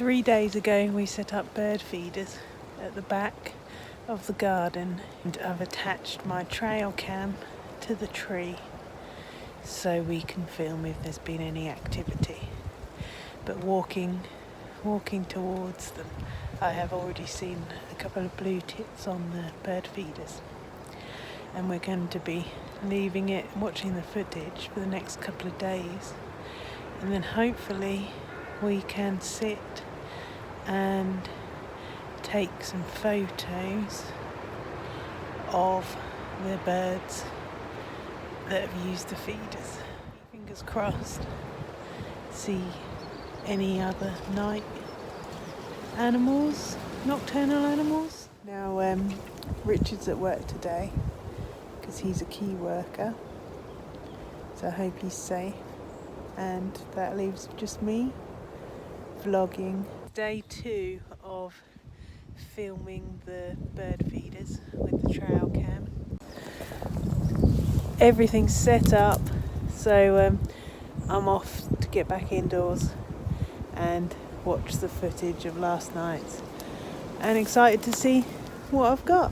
3 days ago we set up bird feeders at the back of the garden, and I've attached my trail cam to the tree so we can film if there's been any activity. But walking towards them, I have already seen a couple of blue tits on the bird feeders, and we're going to be leaving it, watching the footage for the next couple of days, and then hopefully we can sit and take some photos of the birds that have used the feeders. Fingers crossed, see any other night animals, nocturnal animals. Now Richard's at work today because he's a key worker, so I hope he's safe, and that leaves just me vlogging. Day 2 of filming the bird feeders with the trail cam. Everything's set up, so I'm off to get back indoors and watch the footage of last night's, and excited to see what I've got.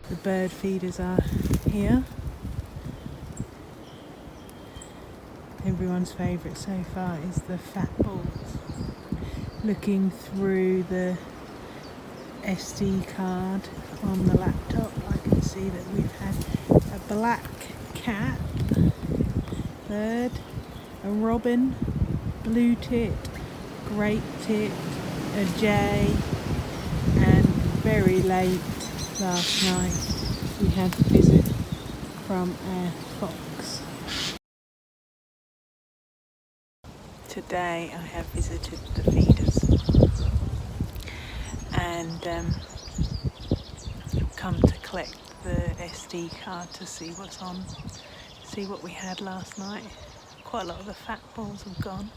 The bird feeders are here. Everyone's favourite so far is the fat balls. Looking through the SD card on the laptop, I can see that we've had a black cat, bird, a robin, blue tit, great tit, a jay, and very late last night we had a visit from a fox. Today I have visited the feeders and come to collect the SD card to see what's on, see what we had last night. Quite a lot of the fat balls have gone.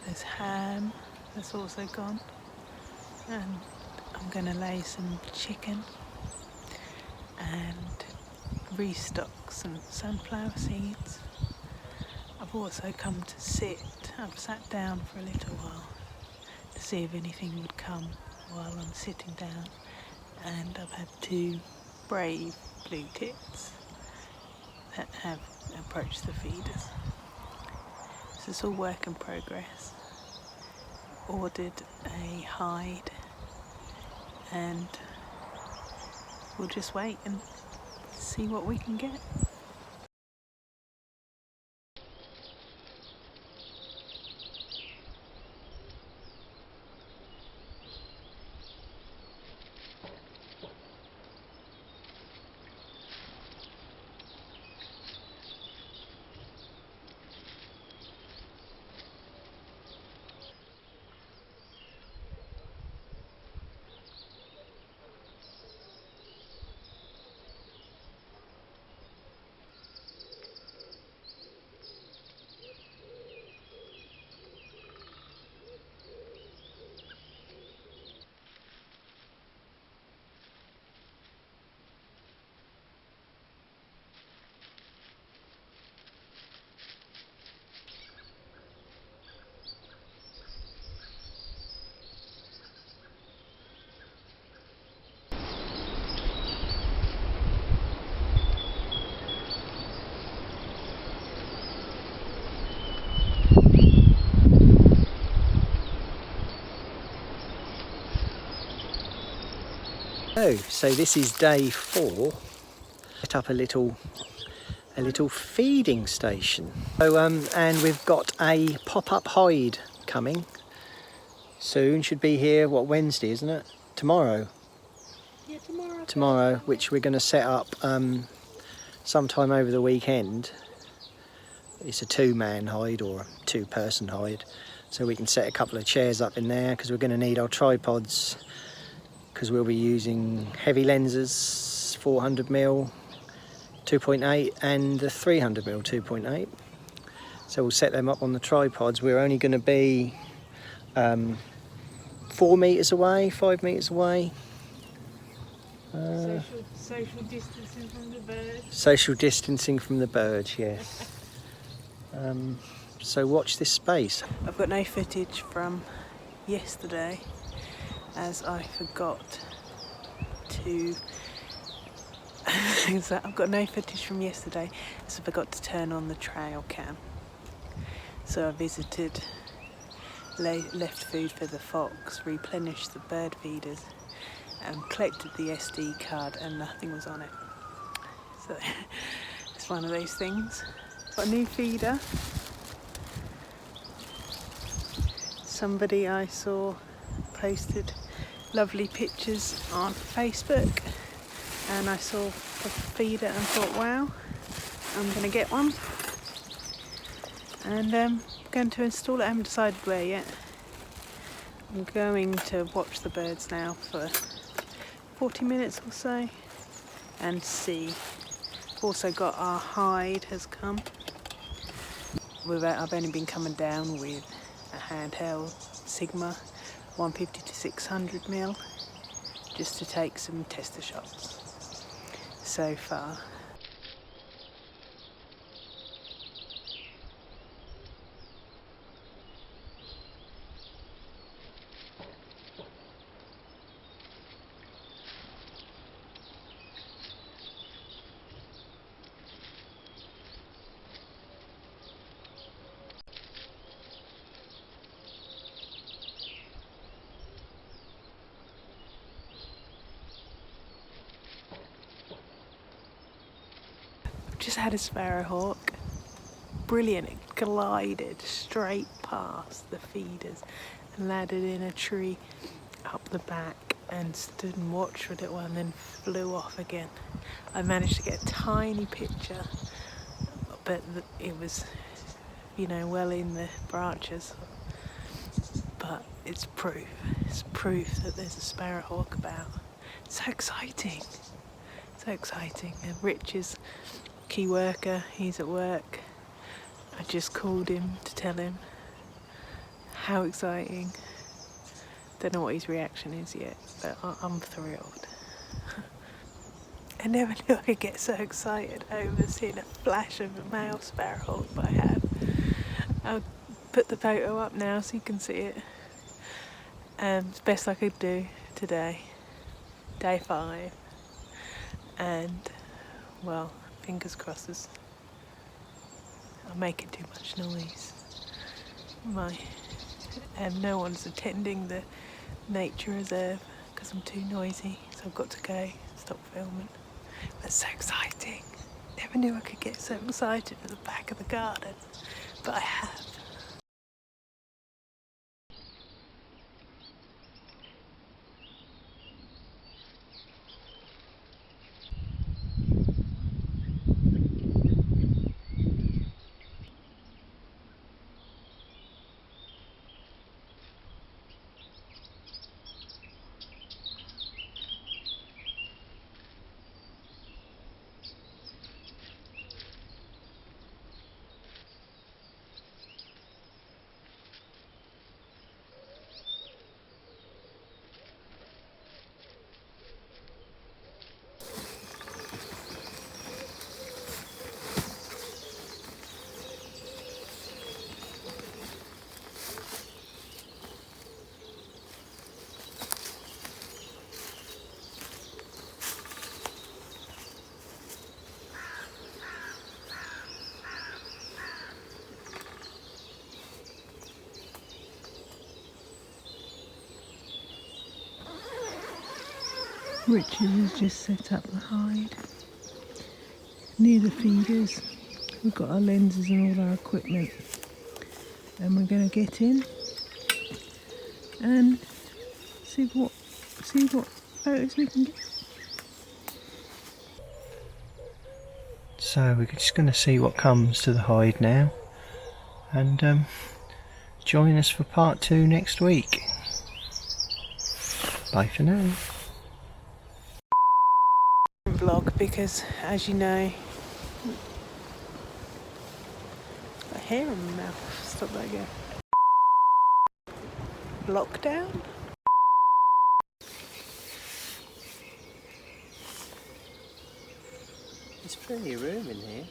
There's ham that's also gone, and I'm going to lay some chicken and restock some sunflower seeds. I've also come to I've sat down for a little while to see if anything would come while I'm sitting down, and I've had 2 brave blue tits that have approached the feeders. So it's all work in progress. Ordered a hide, and we'll just wait and see what we can get. So this is day 4. Set up a little feeding station. So and we've got a pop-up hide coming soon. Should be here, what, Wednesday, isn't it? Tomorrow. Yeah, tomorrow. Tomorrow, which we're going to set up sometime over the weekend. it's a 2-man hide or a 2-person hide, so we can set a couple of chairs up in there because we're going to need our tripods, because we'll be using heavy lenses, 400mm 2.8 and the 300mm 2.8. So we'll set them up on the tripods. We're only going to be 4 metres away, 5 metres away. Social distancing from the birds. Social distancing from the birds, yes. So watch this space. I've got no footage from yesterday as I forgot to I've got no footage from yesterday as I forgot to turn on the trail cam. So I visited, left food for the fox, replenished the bird feeders and collected the SD card, and nothing was on it. So it's one of those things. Got a new feeder. Somebody I saw posted lovely pictures on Facebook, and I saw the feeder and thought, wow, I'm going to get one. And I'm going to install it. I haven't decided where yet. I'm going to watch the birds now for 40 minutes or so and see. Also got our hide has come. I've only been coming down with a handheld Sigma 150 to 600mm just to take some tester shots so far. Just had a sparrowhawk. Brilliant. It glided straight past the feeders and landed in a tree up the back and stood and watched for a little while and then flew off again. I managed to get a tiny picture, but it was, well in the branches. But it's proof. It's proof that there's a sparrowhawk about. So exciting. So exciting. And Rich is key worker, he's at work. I just called him to tell him how exciting. Don't know what his reaction is yet, but I'm thrilled. I never knew I could get so excited over seeing a flash of a male sparrowhawk, but I have. I'll put the photo up now so you can see it. It's the best I could do today, day 5, and well, fingers crossed I'm making too much noise. And no one's attending the nature reserve because I'm too noisy, so I've got to go, stop filming. That's so exciting. Never knew I could get so excited at the back of the garden, but I have. Richard has just set up the hide near the feeders. We've got our lenses and all our equipment, and we're going to get in and see what photos we can get. So we're just going to see what comes to the hide now, and join us for part 2 next week. Bye for now. Vlog because, as you know, got hair in my mouth. Stop that again. Lockdown? There's plenty of room in here.